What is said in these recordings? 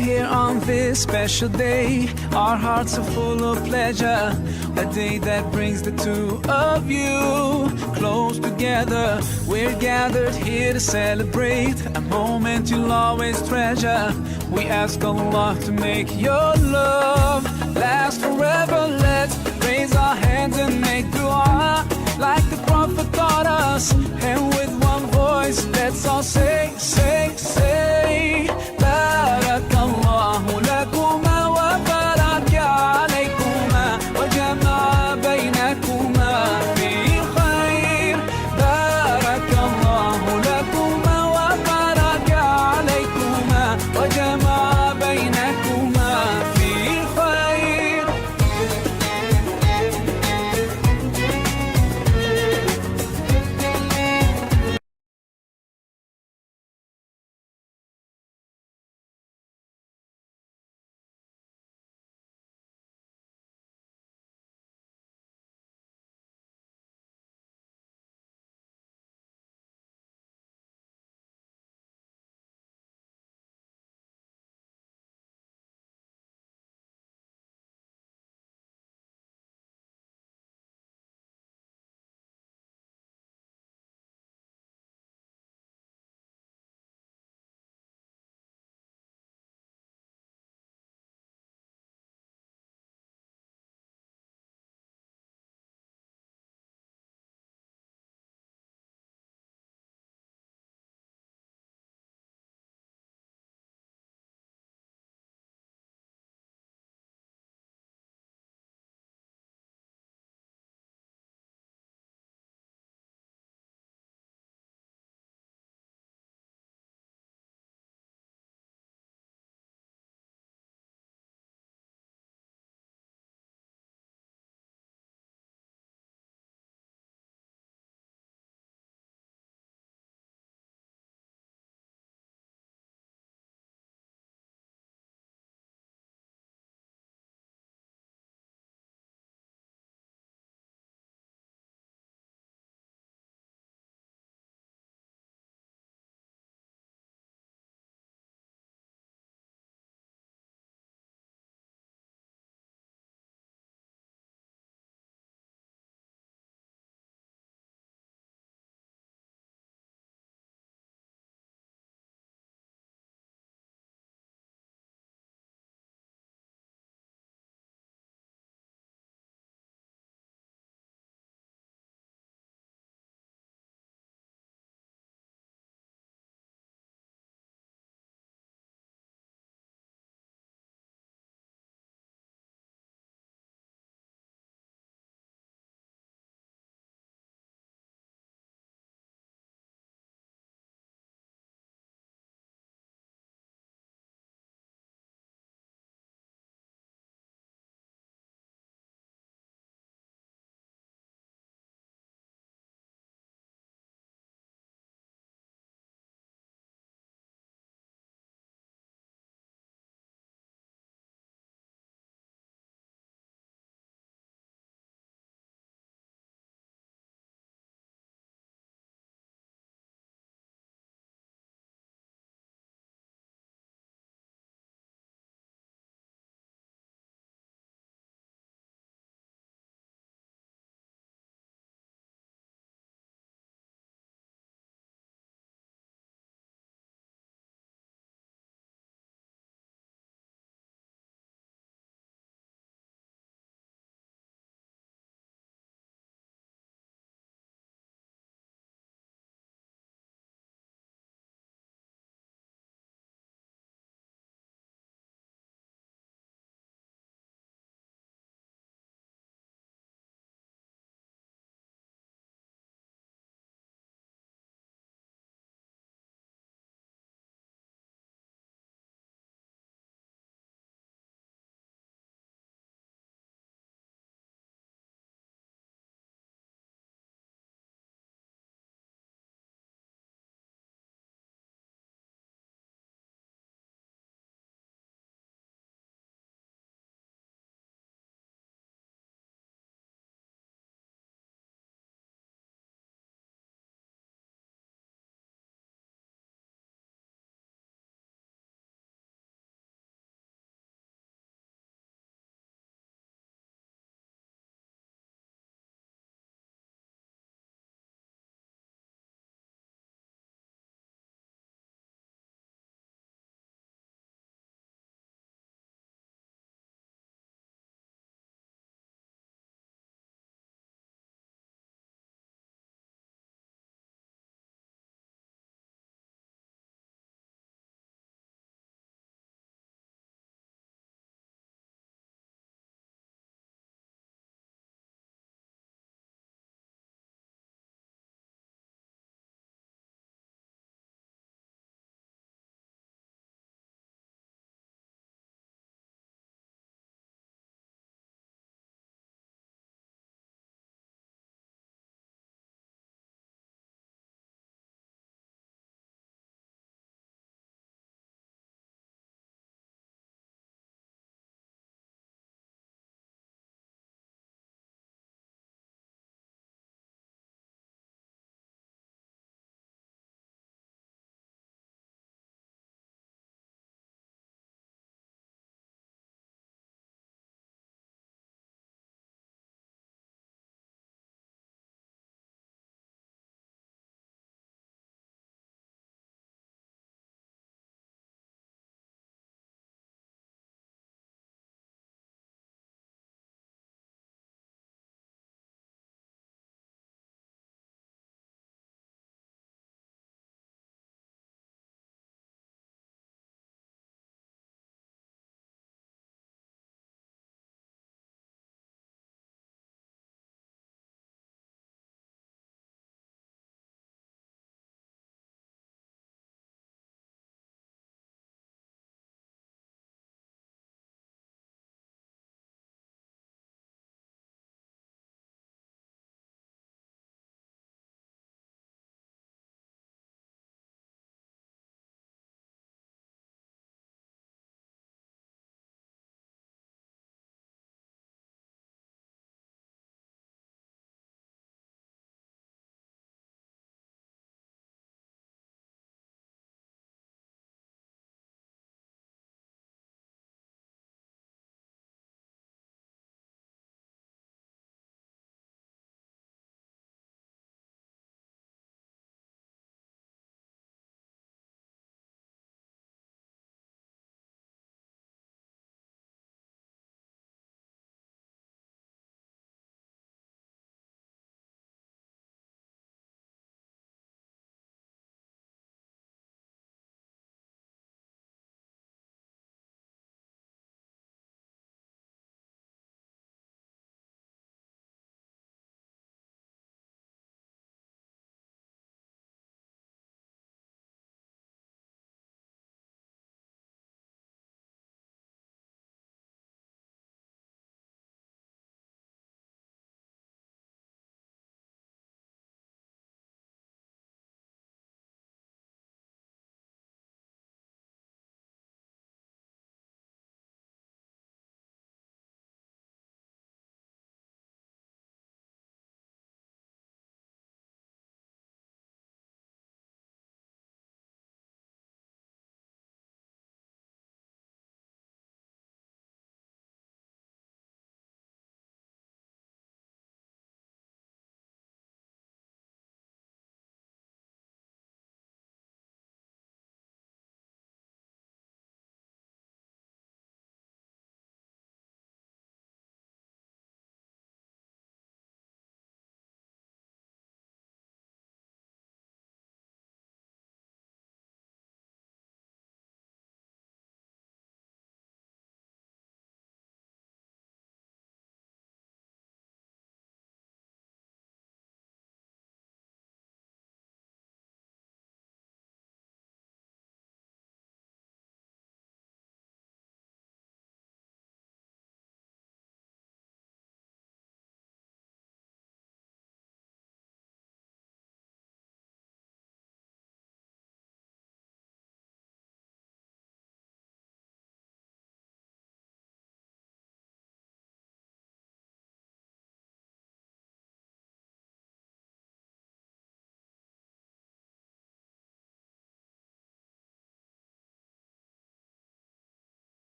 here on this special day. Our hearts are full of pleasure. A day that brings the two of you close together. We're gathered here to celebrate a moment you'll always treasure. We ask Allah to make your love last forever. Let's raise our hands and make dua like the Prophet taught us. And with one voice, let's all say, say, say, Barakallahu lakuma wa baraka alaykuma wa jama'a baynakuma fi khair. Barakallahu lakuma wa baraka alaykuma wa jama'a baynakuma fi khair.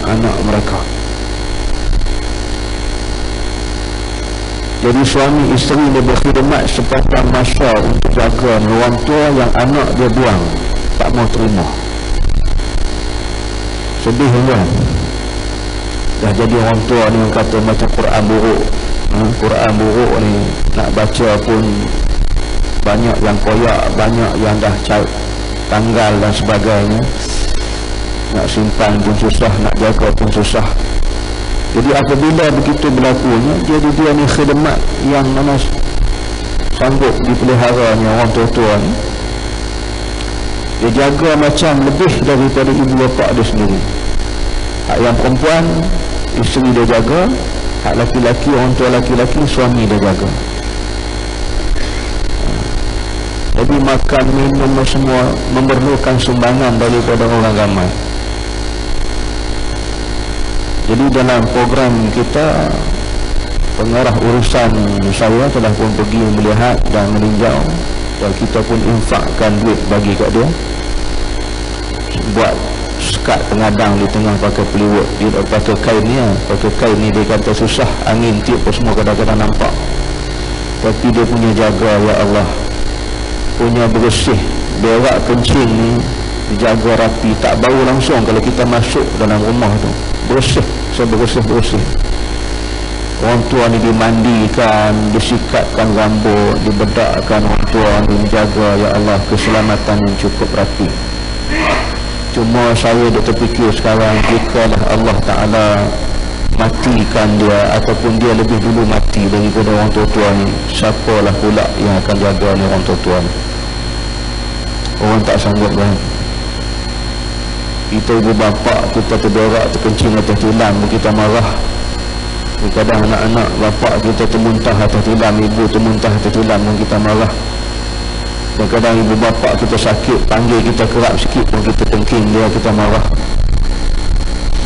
anak-anak mereka. Jadi suami isteri dia berkhidmat sepanjang masa untuk jaga orang tua yang anak dia buang, tak mau terima. Sedih kan? Dah jadi orang tua ni yang kata macam Quran buruk. Quran buruk ni nak baca pun banyak yang koyak, banyak yang dah tanggal dan sebagainya. Nak simpan pun susah, nak jaga pun susah. Jadi apabila begitu berlakunya, jadi dia ni khidmat yang mana sanggup dipeliharanya orang tua-tua ni, dia jaga macam lebih daripada ibu bapa dia sendiri. Hak yang perempuan, isteri dia jaga. Hak laki-laki, orang tua laki-laki, suami dia jaga. Jadi makan, minum semua memerlukan sumbangan daripada orang ramai. Jadi dalam program kita, pengarah urusan saya telah pun pergi melihat dan meninjau, dan kita pun infakkan duit bagi kat dia, buat sekat pengadang di tengah pakai peliwet. Dia tak pakai kain ni, pakai kain ni dia kata susah, angin tiup semua kadang-kadang nampak. Tapi dia punya jaga, ya Allah, punya bersih, berak kencing ni dijaga rapi, tak bau langsung kalau kita masuk dalam rumah tu. Bersih, bersih. Orang tua ni dimandikan, disikatkan rambut, dibedakkan. Orang tua ni menjaga, ya Allah, keselamatan yang cukup rapi. Cuma saya dah terfikir sekarang, jikalah Allah Ta'ala matikan dia, ataupun dia lebih dulu mati daripada orang tua-tua ni, siapalah pula yang akan jaga ni orang tua-tua ni? Orang tak sanggup kan? Kita ibu bapa, kita terberak, terkencing atas tilam, kita marah. Kadang anak-anak bapa kita termuntah atas tilam, ibu termuntah atas tilam, kita marah. Dan kadang ibu bapa kita sakit, panggil kita kerap sikit pun kita tengking dia, kita marah.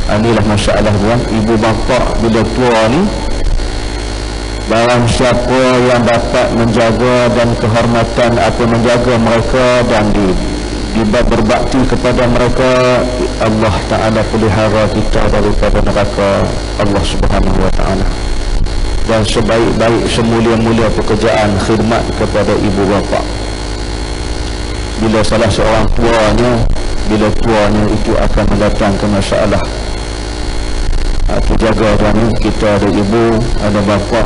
Inilah masalah tuan. Ibu bapa bila tua ni, barang siapa yang dapat menjaga dan kehormatan apa menjaga mereka dan berbakti kepada mereka, Allah Ta'ala pelihara kita daripada neraka Allah Subhanahu Wa Ta'ala. Dan sebaik-baik, semulia-mulia pekerjaan khidmat kepada ibu bapa. Bila salah seorang tuanya, bila tuanya itu akan mendatangkan masalah. Itu jaga tuan, kita ada ibu, ada bapa,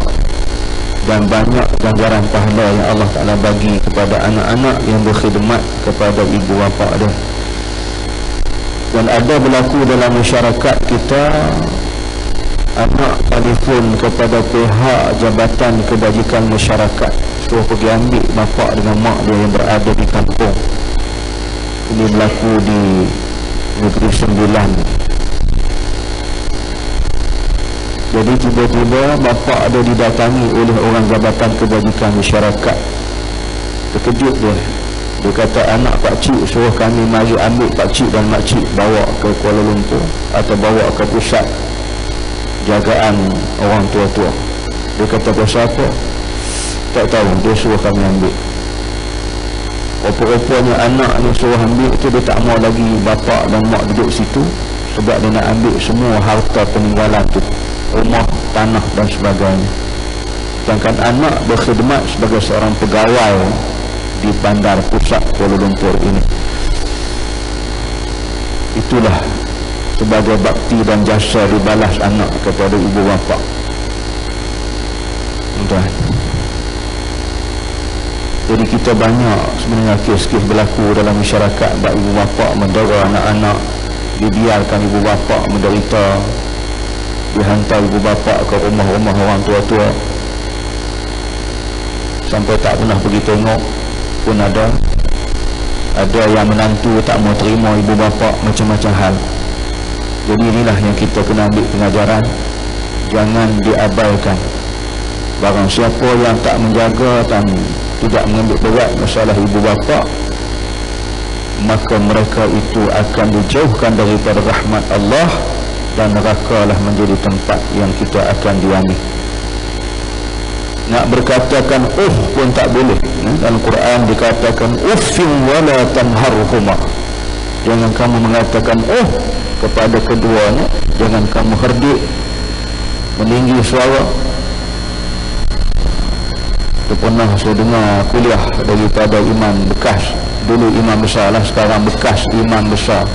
dan banyak ganjaran pahala yang Allah Ta'ala bagi kepada anak-anak yang berkhidmat kepada ibu bapa dia. Dan ada berlaku dalam masyarakat kita, anak telefon kepada pihak Jabatan Kebajikan Masyarakat, suruh pergi ambil bapa dengan mak dia yang berada di kampung. Ini berlaku di Negeri Sembilan. Jadi tiba-tiba bapa dia didatangi oleh orang Jabatan Kebajikan Masyarakat. Terkejut dia. Dia kata, anak pakcik suruh kami mari ambil pakcik dan makcik, bawa ke Kuala Lumpur atau bawa ke pusat jagaan orang tua-tua. Dia kata, pasal apa? Tak tahu, dia suruh kami ambil. Rupa-rupanya anak ni suruh ambil tu, dia tak mau lagi bapa dan mak duduk situ, sebab dia nak ambil semua harta peninggalan tu, rumah, tanah dan sebagainya. Sedangkan anak berkhidmat sebagai seorang pegawai di bandar pusat Kuala Lumpur ini. Itulah sebagai bakti dan jasa dibalas anak kepada ibu bapa. Jadi kita banyak sebenarnya kes-kes berlaku dalam masyarakat, bab ibu bapa mendera anak-anak, dibiarkan ibu bapa menderita, dihantar ibu bapa ke rumah-rumah orang tua-tua sampai tak pernah pergi tengok pun ada. Ada yang menantu tak mau terima ibu bapa, macam-macam hal. Jadi inilah yang kita kena ambil pengajaran, jangan diabaikan. Barang siapa yang tak menjaga dan tidak mengambil berat masalah ibu bapa, maka mereka itu akan dijauhkan daripada rahmat Allah, dan nerakalah menjadi tempat yang kita akan diami. Nak berkatakan pun tak boleh. Dalam Quran dikatakan uffin wala tanharhuma. jangan kamu mengatakan oh kepada keduanya, jangan kamu herdik meninggi suara. Itu pernah saya dengar kuliah daripada imam bekas, dulu imam besar lah, sekarang bekas imam besar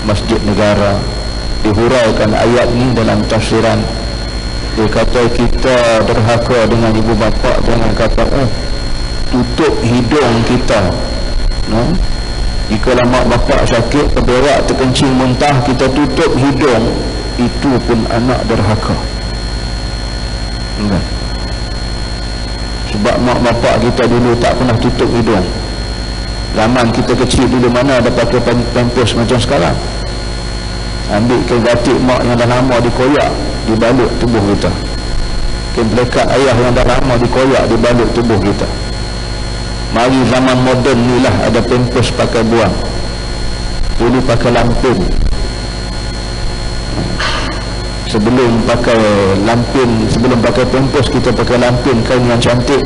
Masjid Negara, dihuraikan ayat ni dalam tafsiran. Dia kata kita derhaka dengan ibu bapa, jangan kata oh tutup hidung kita, no? Jika mak bapak sakit, berberak, terkencing, muntah, kita tutup hidung, itu pun anak derhaka. Enggak. Sebab mak bapak kita dulu tak pernah tutup hidung. Zaman kita kecil dulu mana ada pakai pampers macam sekarang. Ambil kain batik mak yang dah lama dikoyak, dibalut tubuh kita. Kain pelekat ayah yang dah lama dikoyak, dibalut tubuh kita. Mari zaman moden ni lah ada pampers pakai buang. Dulu pakai lampin. Sebelum pakai lampin, sebelum pakai pampers, kita pakai lampin, kain yang cantik.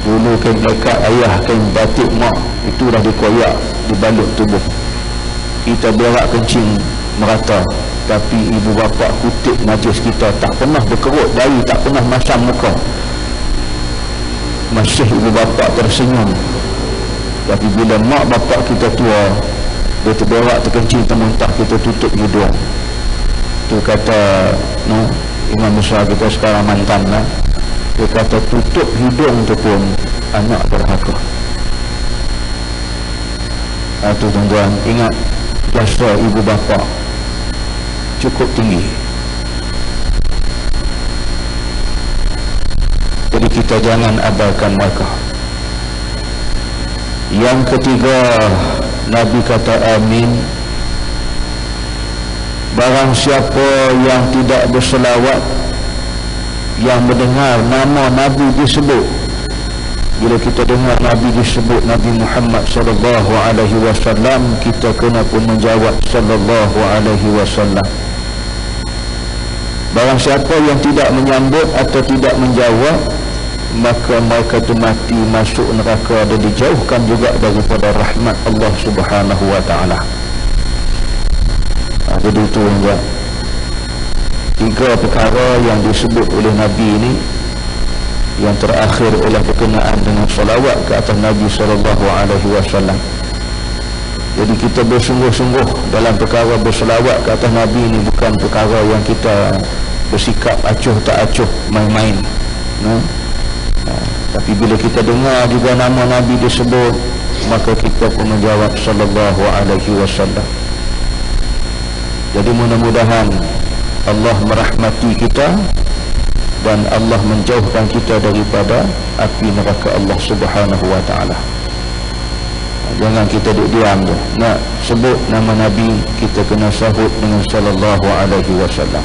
Dulu kain pelekat ayah, kain batik mak, itu dah dikoyak, dibalut tubuh. Kita berak kencing merata, tapi ibu bapa kutip najis kita, tak pernah berkerut dahi, tak pernah masam muka. Masih ibu bapa tersenyum. Tapi bila mak bapa kita tua, dia terberak, terkencing, termuntah, kita tutup hidung. Itu kata no, imam besar kita sekarang mantan lah, dia kata tutup hidung tu pun anak derhaka. Itu tuan-tuan, ingat jasa ibu bapa cukup tinggi. Jadi kita jangan abaikan mereka. Yang ketiga, Nabi kata amin. Barang siapa yang tidak berselawat, yang mendengar nama Nabi disebut, bila kita dengar Nabi disebut, Nabi Muhammad sallallahu alaihi wasallam, kita kena pun menjawab sallallahu alaihi wasallam. Barang siapa yang tidak menyambut atau tidak menjawab, maka mereka itu mati, masuk neraka dan dijauhkan juga daripada rahmat Allah Subhanahu wa taala. Jadi itu ya, tiga perkara yang disebut oleh Nabi ini, yang terakhir ialah berkenaan dengan salawat ke atas Nabi sallallahu alaihi wasallam. Jadi kita bersungguh-sungguh dalam perkara berselawat ke atas Nabi ini, bukan perkara yang kita bersikap acuh tak acuh, main-main, no? Tapi bila kita dengar juga nama Nabi disebut, maka kita pun menjawab sallallahu alaihi wasallam. Jadi mudah-mudahan Allah merahmati kita dan Allah menjauhkan kita daripada api neraka Allah Subhanahu wa taala. Jangan kita duduk diam tu. Nak sebut nama Nabi, kita kena sahut dengan sallallahu alaihi wasallam.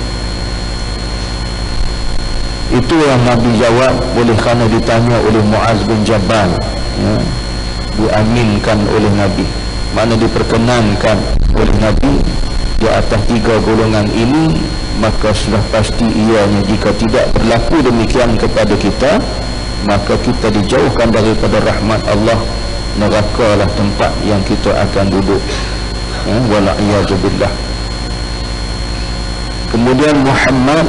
Itu yang Nabi jawab oleh kerana ditanya oleh Muaz bin Jabal, ya, diaminkan oleh Nabi, mana diperkenankan oleh Nabi di atas tiga golongan ini, maka sudah pasti ianya jika tidak berlaku demikian kepada kita, maka kita dijauhkan daripada rahmat Allah. Neraka lah tempat yang kita akan duduk, ya, wala'iyadzubillah. Kemudian Muhammad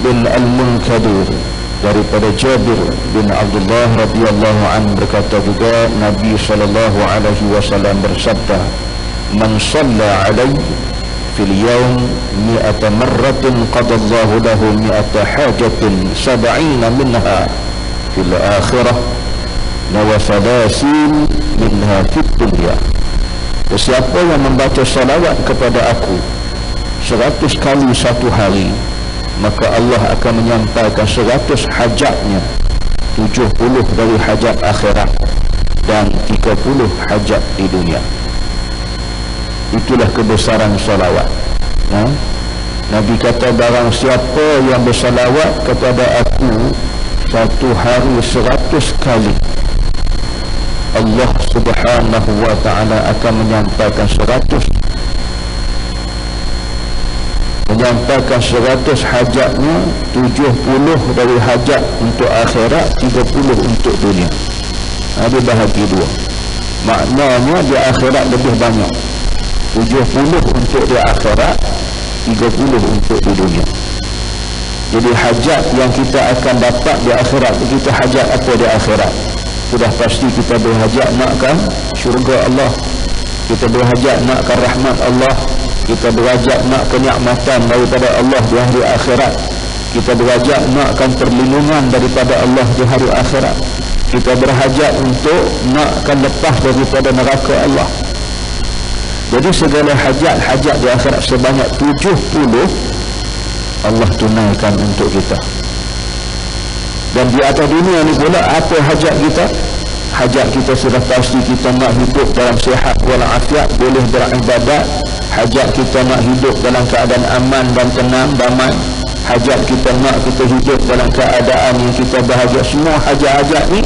bin Al-Munkadir daripada Jabir bin Abdullah radhiyallahu anhu berkata juga, Nabi sallallahu alaihi wasallam bersabda, man shalla alaihi fil yawm 100 marratin qadallahu lahu 100 hajatin 70 minha fil akhirah wa 30 minha fid dunya. Siapa yang membaca salawat kepada aku 100 kali satu hari, maka Allah akan menyampaikan 100 hajatnya, 70 dari hajat akhirat dan 30 hajat di dunia. Itulah kebesaran salawat, ya? Nabi kata barang siapa yang bersalawat kepada aku satu hari 100 kali, Allah Subhanahu wa ta'ala akan menyampaikan 100 hajatnya, 70 dari hajat untuk akhirat, 30 untuk dunia. Ada bahagi dua. Maknanya di akhirat lebih banyak. 70 untuk di akhirat, 30 untuk di dunia. Jadi hajat yang kita akan dapat di akhirat, kita hajat apa di akhirat? Sudah pasti kita berhajat nakkan syurga Allah, kita berhajat nakkan rahmat Allah, kita berhajat nak kenikmatan daripada Allah di hari akhirat, kita berhajat nakkan perlindungan daripada Allah di hari akhirat, kita berhajat untuk nakkan lepas daripada neraka Allah. Jadi segala hajat-hajat di akhirat sebanyak 70 Allah tunaikan untuk kita. Dan di atas dunia ni pula apa hajat kita? Hajat kita sudah pasti kita nak hidup dalam sihat walafiat, boleh beribadat. Hajat kita nak hidup dalam keadaan aman dan tenang, damai. Hajat kita nak kita hidup dalam keadaan yang kita bahagia. Semua hajat-hajat ni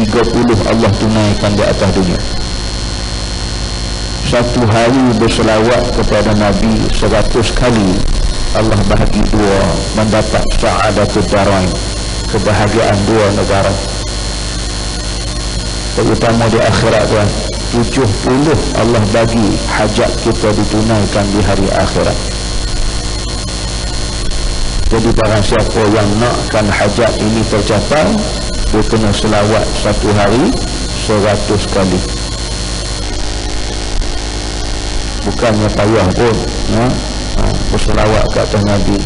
30 Allah tunaikan di atas dunia. Satu hari berselawat kepada Nabi 100 kali, Allah bahagi dua, mendapat sa'adatul darain, kebahagiaan dua negara. Terutama di akhirat tuan, 70 Allah bagi hajat kita ditunaikan di hari akhirat. Jadi barang siapa yang nakkan hajat ini tercapai, dia kena selawat satu hari 100 kali. Bukannya payah pun berselawat ke atas Nabi.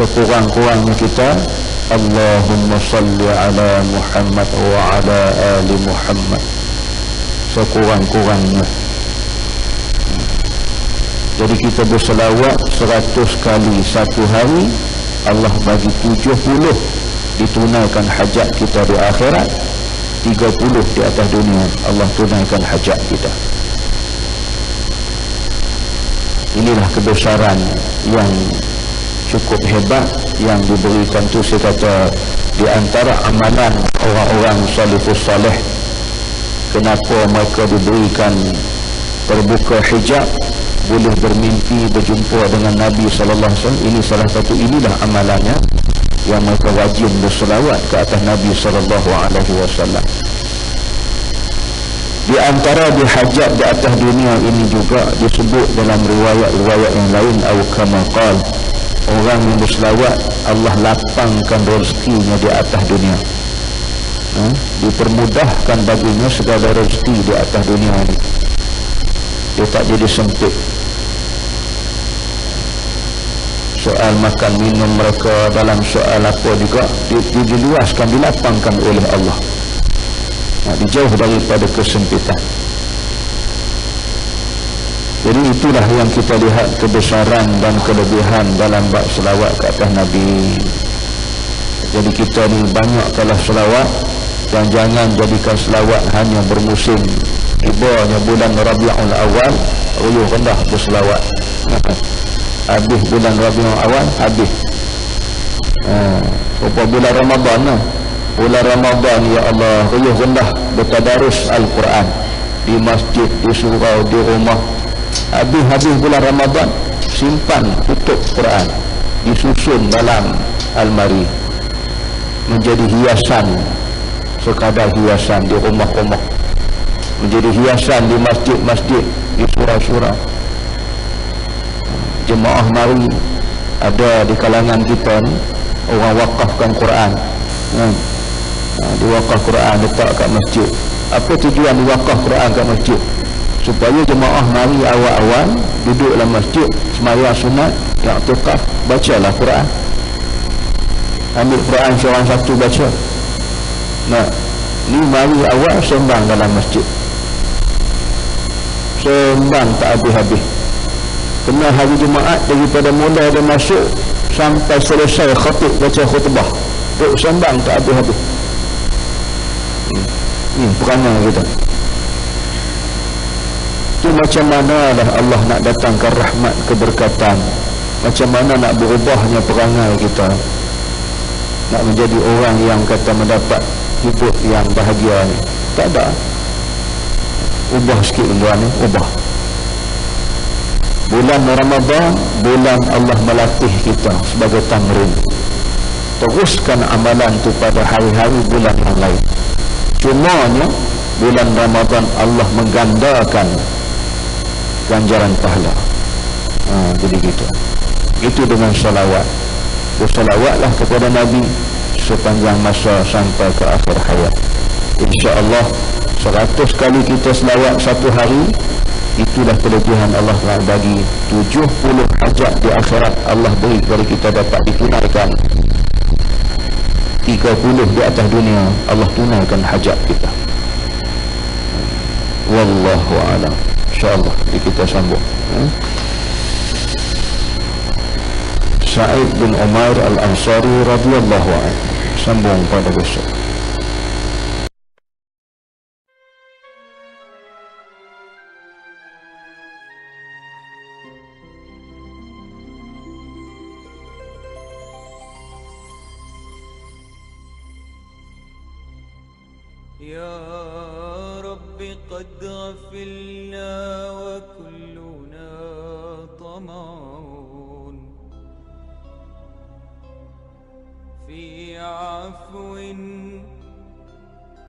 Sekurang-kurangnya kita Allahumma salli ala Muhammad wa ala ali Muhammad, sekurang-kurangnya. Jadi kita berselawat 100 kali satu hari, Allah bagi 70 ditunaikan hajat kita di akhirat, 30 di atas dunia Allah tunaikan hajat kita. Inilah kebesaran yang cukup hebat yang diberikan tu. Saya kata di antara amalan orang-orang salafus salih, kenapa mereka diberikan terbuka hijab, boleh bermimpi berjumpa dengan Nabi sallallahu alaihi wasallam. Ini salah satu, inilah amalannya yang mereka wajib berselawat ke atas Nabi sallallahu alaihi wasallam. Di antara dihajat di atas dunia ini juga disebut dalam riwayat-riwayat yang lain, atau kama qala, orang yang berselawat Allah lapangkan rezekinya di atas dunia. Dipermudahkan baginya segala rezeki di atas dunia ini. Dia tak jadi sempit. Soal makan minum mereka, dalam soal apa juga diluaskan, dilapangkan oleh Allah. Dijauh daripada kesempitan. Jadi itulah yang kita lihat kebesaran dan kelebihan dalam bab selawat ke atas Nabi. Jadi kita ni banyak kalah selawat, dan jangan jadikan selawat hanya bermusim. Ibanya bulan Rabiul Awal, ruyuh rendah berselawat. Habis bulan Rabiul Awal, habis. Bulan Ramadan lah. Bulan Ramadan, ya Allah, ruyuh rendah bertadarus Al-Quran di masjid, di surau, di rumah. Habis bulan Ramadan, simpan, tutup Quran, disusun dalam almari, menjadi hiasan, sekadar hiasan di rumah-rumah, menjadi hiasan di masjid-masjid, di surau-surau. Jemaah mari, ada di kalangan kita ni orang wakafkan Quran, diwakaf Quran, letak kat masjid. Apa tujuan diwakaf Quran kat masjid? Supaya jemaah mari awal-awal duduk dalam masjid, sembahyang sunat, i'tikaf, bacalah Quran. Ambil Quran seorang satu baca. Ni mari awal sembang dalam masjid, sembang tak habis-habis. Kena hari Jumaat daripada mula dia masuk sampai selesai khatib baca khutbah, duk sembang tak habis-habis. Ini perangai kita. Itu macam mana dah Allah nak datangkan rahmat keberkatan, macam mana nak berubahnya perangai kita, nak menjadi orang yang kata mendapat hidup yang bahagia ni. Tak ada. Ubah sikit tuan ni, ubah. Bulan Ramadan, bulan Allah melatih kita sebagai tamrin. Teruskan amalan tu pada hari-hari bulan yang lain. Cumanya bulan Ramadan Allah menggandakan ganjaran pahala. Jadi gitu. Itu dengan salawat. Bersalawatlah kepada Nabi sepanjang masa sampai ke akhir hayat. InsyaAllah 100 kali kita selawat satu hari, itulah kelebihan Allah telah bagi. 70 hajat di akhirat Allah beri kepada kita dapat ditunaikan. 30 di atas dunia Allah tunaikan hajat kita. Wallahu a'lam. InsyaAllah kita sambung. Sa'id bin Umar Al-Ansari radhiyallahu anhu. Sambung pada besok. يا رب قد غفلنا وكلنا طمعون في عفو